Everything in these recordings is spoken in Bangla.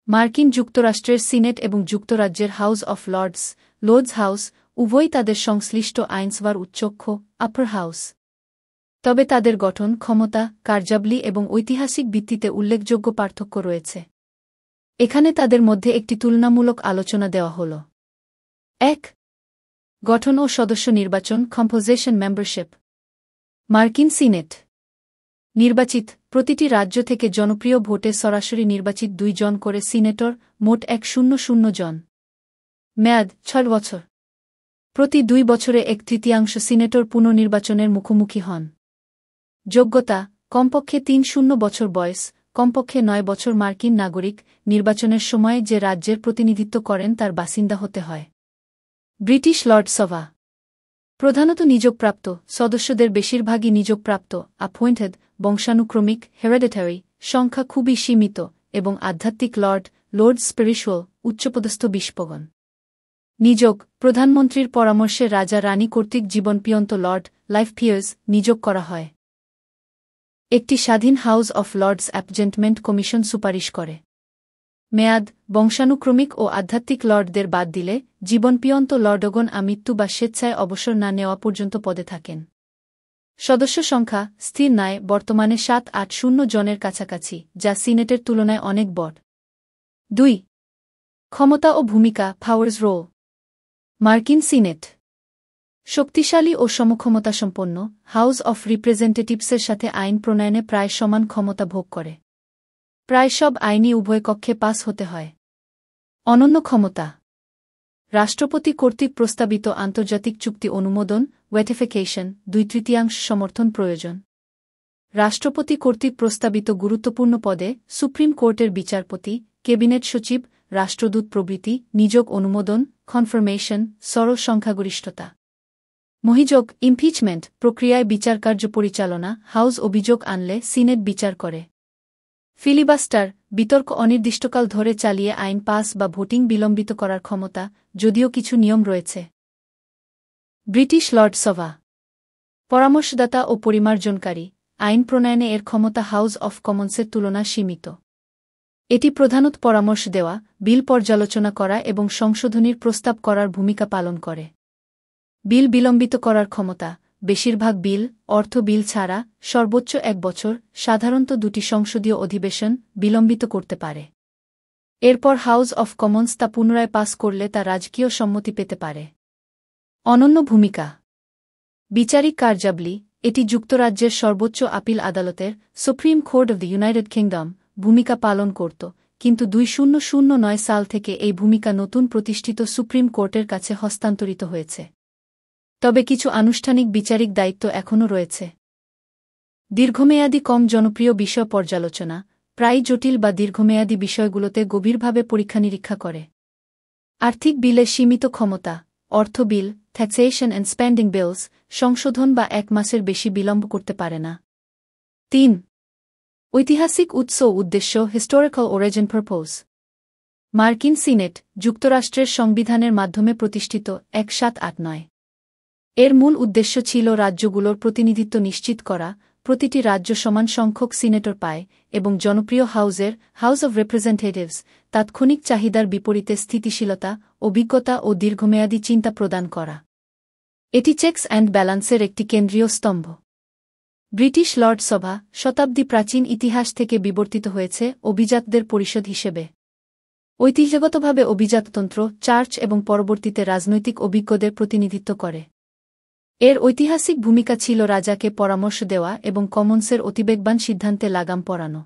মার্কিন যুক্তরাষ্ট্রের সিনেট এবং যুক্তরাজ্যের হাউস অফ লোর্ডস হাউস উভয়ই তাদের সংশ্লিষ্ট আইনসভার উচ্চকক্ষ আপার হাউস। তবে তাদের গঠন, ক্ষমতা, কার্যাবলী এবং ঐতিহাসিক ভিত্তিতে উল্লেখযোগ্য পার্থক্য রয়েছে। এখানে তাদের মধ্যে একটি তুলনামূলক আলোচনা দেওয়া হল। ১. গঠন ও সদস্য নির্বাচন কম্পোজিশন মেম্বারশিপ। মার্কিন সিনেট নির্বাচিত, প্রতিটি রাজ্য থেকে জনপ্রিয় ভোটে সরাসরি নির্বাচিত ২ জন করে সিনেটর, মোট ১০০ জন। মেয়াদ ৬ বছর। প্রতি ২ বছরে ১/৩ সিনেটর পুনর্নির্বাচনের মুখোমুখি হন। যোগ্যতা: কমপক্ষে ৩০ বছর বয়স, কমপক্ষে ৯ বছর মার্কিন নাগরিক, নির্বাচনের সময় যে রাজ্যের প্রতিনিধিত্ব করেন তার বাসিন্দা হতে হয়। ব্রিটিশ লর্ডসভা প্রধানত নিযোগপ্রাপ্ত, সদস্যদের বেশিরভাগই নিযোগপ্রাপ্ত অ্যাপয়েন্টেড, বংশানুক্রমিক হেরেডিটারি, সংখ্যা খুবই সীমিত, এবং আধ্যাত্মিক লর্ড স্পিরিচুয়াল, উচ্চপদস্থ বিস্পগণ। নিযোগ: প্রধানমন্ত্রীর পরামর্শে রাজা রানী কর্তৃক জীবনপিয়ন্ত লাইফ পিয়ার্স নিযোগ করা হয়। একটি স্বাধীন House of Lords appointment commission সুপারিশ করে। মেয়াদ: বংশানুক্রমিক ও আধ্যাত্মিক লর্ডদের বাদ দিলে জীবনপিয়ন্ত লর্ডগণ আমৃত্যু বা স্বেচ্ছায় অবসর না নেওয়া পর্যন্ত পদে থাকেন। সদস্য সংখ্যা স্থির নয়, বর্তমানে ৭-৮০ জনের কাছাকাছি, যা সিনেটের তুলনায় অনেক বড়। ২. ক্ষমতা ও ভূমিকা পাওয়ার্স রোল। মার্কিন সিনেট শক্তিশালী ও সমক্ষমতাসম্পন্ন হাউস অফ রিপ্রেজেন্টেটিভসের সাথে আইন প্রণয়নে প্রায় সমান ক্ষমতা ভোগ করে। প্রায় সব আইনই উভয় কক্ষে পাস হতে হয়। অনন্য ক্ষমতা: রাষ্ট্রপতি কর্তৃক প্রস্তাবিত আন্তর্জাতিক চুক্তি অনুমোদন ওয়েটিফিকেশন ২/৩ সমর্থন প্রয়োজন। রাষ্ট্রপতি কর্তৃক প্রস্তাবিত গুরুত্বপূর্ণ পদে সুপ্রিম কোর্টের বিচারপতি, ক্যাবিনেট সচিব, রাষ্ট্রদূত প্রভৃতি নিযোগ অনুমোদন কনফার্মেশন সরল সংখ্যাগরিষ্ঠতা। মহিযোগ ইমপিচমেন্ট প্রক্রিয়ায় বিচারকার্য পরিচালনা, হাউস অভিযোগ আনলে সিনেট বিচার করে। ফিলিবাস্টার বিতর্ক অনির্দিষ্টকাল ধরে চালিয়ে আইন পাস বা ভোটিং বিলম্বিত করার ক্ষমতা, যদিও কিছু নিয়ম রয়েছে। ব্রিটিশ লর্ডসভা পরামর্শদাতা ও পরিমার্জনকারী, আইন প্রণয়নে এর ক্ষমতা হাউস অফ কমন্সের তুলনায় সীমিত। এটি প্রধানত পরামর্শ দেওয়া, বিল পর্যালোচনা করা এবং সংশোধনীর প্রস্তাব করার ভূমিকা পালন করে। বিল বিলম্বিত করার ক্ষমতা: বেশিরভাগ বিল, অর্থ বিল ছাড়া, সর্বোচ্চ ১ বছর, সাধারণত ২টি সংসদীয় অধিবেশন, বিলম্বিত করতে পারে। এরপর হাউস অফ কমন্স তা পুনরায় পাস করলে তা রাজকীয় সম্মতি পেতে পারে। অনন্য ভূমিকা: বিচারিক কার্যাবলী: এটি যুক্তরাজ্যের সর্বোচ্চ আপিল আদালতের supreme court of the United kingdom ভূমিকা পালন করত, কিন্তু ২০০৯ সাল থেকে এই ভূমিকা নতুন প্রতিষ্ঠিত সুপ্রিম কোর্টের কাছে হস্তান্তরিত হয়েছে। তবে কিছু আনুষ্ঠানিক বিচারিক দায়িত্ব এখনও রয়েছে। দীর্ঘমেয়াদী কম জনপ্রিয় বিষয় পর্যালোচনা: প্রায়ই জটিল বা দীর্ঘমেয়াদী বিষয়গুলোতে গভীরভাবে পরীক্ষা-নিরীক্ষা করে। আর্থিক বিলে সীমিত ক্ষমতা: অর্থ বিল, ট্যাক্সেশন অ্যান্ড স্পেন্ডিং বিলস, সংশোধন বা ১ মাসের বেশি বিলম্ব করতে পারে না। ৩. ঐতিহাসিক উৎস ও উদ্দেশ্য হিস্টোরিক্যাল অরিজিন পারপোজ। মার্কিন সিনেট যুক্তরাষ্ট্রের সংবিধানের মাধ্যমে প্রতিষ্ঠিত ১৭৮৯। এর মূল উদ্দেশ্য ছিল রাজ্যগুলোর প্রতিনিধিত্ব নিশ্চিত করা, প্রতিটি রাজ্য সমান সংখ্যক সিনেটর পায়, এবং জনপ্রিয় হাউস অব রিপ্রেজেন্টেটিভস তাৎক্ষণিক চাহিদার বিপরীতে স্থিতিশীলতা, অভিজ্ঞতা ও দীর্ঘমেয়াদী চিন্তা প্রদান করা। এটি চেকস অ্যান্ড ব্যালান্সের একটি কেন্দ্রীয় স্তম্ভ। ব্রিটিশ লর্ডসভা শতাব্দী প্রাচীন ইতিহাস থেকে বিবর্তিত হয়েছে অভিজাতদের পরিষদ হিসেবে। ঐতিহ্যগতভাবে অভিজাততন্ত্র, চার্চ এবং পরবর্তীতে রাজনৈতিক অভিজ্ঞদের প্রতিনিধিত্ব করে। এর ঐতিহাসিক ভূমিকা ছিল রাজাকে পরামর্শ দেওয়া এবং কমন্সের অতিবেগবান সিদ্ধান্তে লাগাম পরানো।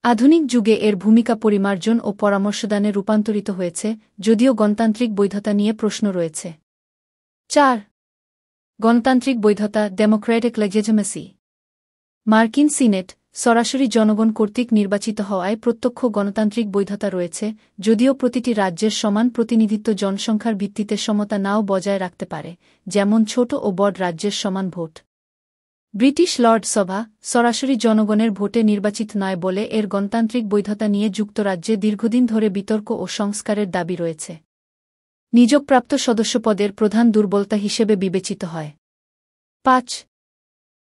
আধুনিক যুগে এর ভূমিকা পরিমার্জন ও পরামর্শদানে রূপান্তরিত হয়েছে, যদিও গণতান্ত্রিক বৈধতা নিয়ে প্রশ্ন রয়েছে। ৪. গণতান্ত্রিক বৈধতা ডেমোক্রেটিক লেজিটিমেসি। মার্কিন সিনেট সরাসরি জনগণ কর্তৃক নির্বাচিত হওয়ায় প্রত্যক্ষ গণতান্ত্রিক বৈধতা রয়েছে, যদিও প্রতিটি রাজ্যের সমান প্রতিনিধিত্ব জনসংখ্যার ভিত্তিতে সমতা নাও বজায় রাখতে পারে, যেমন ছোট ও বড় রাজ্যের সমান ভোট। ব্রিটিশ লর্ডসভা সরাসরি জনগণের ভোটে নির্বাচিত নয় বলে এর গণতান্ত্রিক বৈধতা নিয়ে যুক্তরাজ্যে দীর্ঘদিন ধরে বিতর্ক ও সংস্কারের দাবি রয়েছে। নিযোগপ্রাপ্ত সদস্যপদের প্রধান দুর্বলতা হিসেবে বিবেচিত হয়। ৫.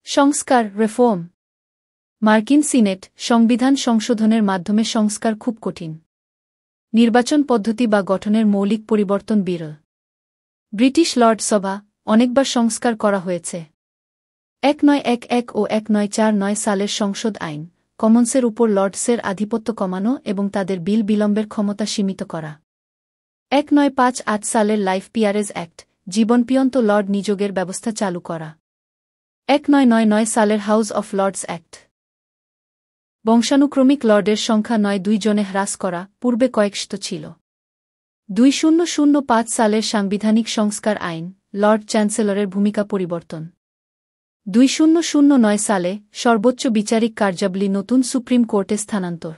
সংস্কার রিফর্ম। মার্কিন সিনেট সংবিধান সংশোধনের মাধ্যমে সংস্কার খুব কঠিন। নির্বাচন পদ্ধতি বা গঠনের মৌলিক পরিবর্তন বিরল। ব্রিটিশ লর্ড সভা অনেকবার সংস্কার করা হয়েছে। 1911 ও 1949 সালের সংসদ আইন কমন্সের উপর লর্ডসের আধিপত্য কমানো এবং তাদের বিল বিলম্বের ক্ষমতা সীমিত করা। 1958 সালের লাইফ পিয়ারেজ অ্যাক্ট জীবনপিয়ন্ত লর্ড নিযোগের ব্যবস্থা চালু করা। 1999 সালের হাউস অফ লর্ডস অ্যাক্ট বংশানুক্রমিক লর্ডের সংখ্যা 9 জনে হ্রাস করা, পূর্বে কয়েকশত ছিল। 2005 সালের সাংবিধানিক সংস্কার আইন লর্ড চ্যান্সেলরের ভূমিকা পরিবর্তন। 2009 সালে সর্বোচ্চ বিচারিক কার্যাবলী নতুন সুপ্রিম কোর্টে স্থানান্তর।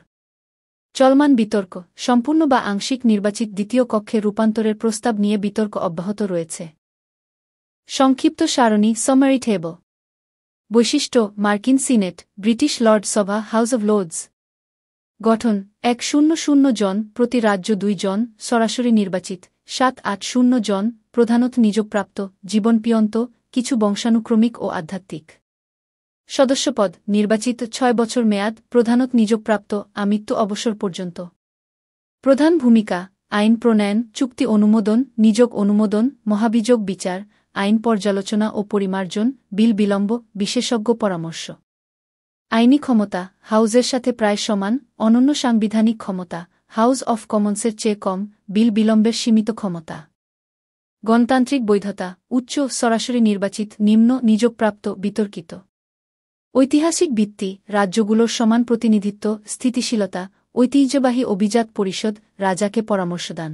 চলমান বিতর্ক সম্পূর্ণ বা আংশিক নির্বাচিত দ্বিতীয় কক্ষে রূপান্তরের প্রস্তাব নিয়ে বিতর্ক অব্যাহত রয়েছে। সংক্ষিপ্ত সারণী সামারি টেবল। বৈশিষ্ট্য মার্কিন সিনেট ব্রিটিশ লর্ড সভা হাউস অব লর্ডস। গঠন 100 জন, প্রতি রাজ্য 2 জন, সরাসরি নির্বাচিত। 7-8 জন, প্রধানত নিযোগপ্রাপ্ত, জীবনপিয়ন্ত, কিছু বংশানুক্রমিক ও আধ্যাত্মিক। সদস্যপদ নির্বাচিত 6 বছর মেয়াদ, প্রধানত নিযোগপ্রাপ্ত, আমৃত্যু অবসর পর্যন্ত। প্রধান ভূমিকা আইন প্রণয়ন, চুক্তি অনুমোদন, নিযোগ অনুমোদন, মহাভিযোগ বিচার, আইন পর্যালোচনা ও পরিমার্জন, বিল বিলম্ব, বিশেষজ্ঞ পরামর্শ। আইনি ক্ষমতা হাউজের সাথে প্রায় সমান, অনন্য সাংবিধানিক ক্ষমতা হাউস অফ কমন্সের চেয়ে কম, বিল বিলম্বের সীমিত ক্ষমতা। গণতান্ত্রিক বৈধতা উচ্চ, সরাসরি নির্বাচিত, নিম্ন, নিযোগপ্রাপ্ত, বিতর্কিত। ঐতিহাসিক ভিত্তি রাজ্যগুলোর সমান প্রতিনিধিত্ব, স্থিতিশীলতা, ঐতিহ্যবাহী অভিজাত পরিষদ, রাজাকে পরামর্শদান।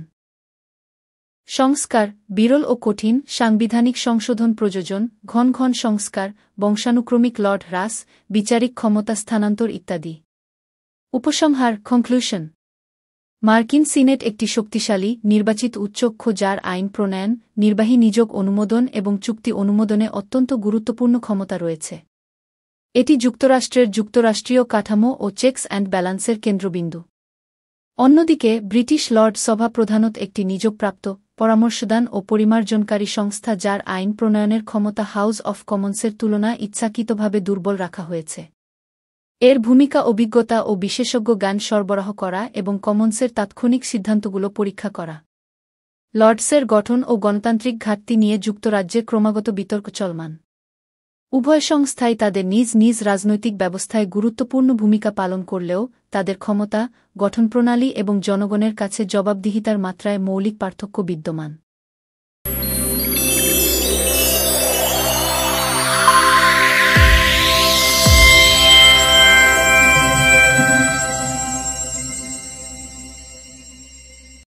সংস্কার বিরল ও কঠিন, সাংবিধানিক সংশোধন প্রয়োজন, ঘন ঘন সংস্কার, বংশানুক্রমিক লর্ড হ্রাস, বিচারিক ক্ষমতা স্থানান্তর ইত্যাদি। উপসংহার কনক্লুশন। মার্কিন সিনেট একটি শক্তিশালী, নির্বাচিত উচ্চকক্ষ যার আইন প্রণয়ন, নির্বাহী নিযোগ অনুমোদন এবং চুক্তি অনুমোদনে অত্যন্ত গুরুত্বপূর্ণ ক্ষমতা রয়েছে। এটি যুক্তরাষ্ট্রের যুক্তরাষ্ট্রীয় কাঠামো ও চেকস অ্যান্ড ব্যালান্সের কেন্দ্রবিন্দু। অন্যদিকে ব্রিটিশ লর্ড সভা প্রধানত একটি নিযোগপ্রাপ্ত, পরামর্শদান ও পরিমার্জনকারী সংস্থা যার আইন প্রণয়নের ক্ষমতা হাউস অফ কমন্সের তুলনায় ইচ্ছাকৃতভাবে দুর্বল রাখা হয়েছে। এর ভূমিকা অভিজ্ঞতা ও বিশেষজ্ঞ জ্ঞান সরবরাহ করা এবং কমন্সের তাৎক্ষণিক সিদ্ধান্তগুলো পরীক্ষা করা। লর্ডসের গঠন ও গণতান্ত্রিক ঘাটতি নিয়ে যুক্তরাজ্যে ক্রমাগত বিতর্ক চলমান। উভয় সংস্থাই তাদের নিজ নিজ রাজনৈতিক ব্যবস্থায় গুরুত্বপূর্ণ ভূমিকা পালন করলেও তাদের ক্ষমতা, গঠনপ্রণালী এবং জনগণের কাছে জবাবদিহিতার মাত্রায় মৌলিক পার্থক্য বিদ্যমান।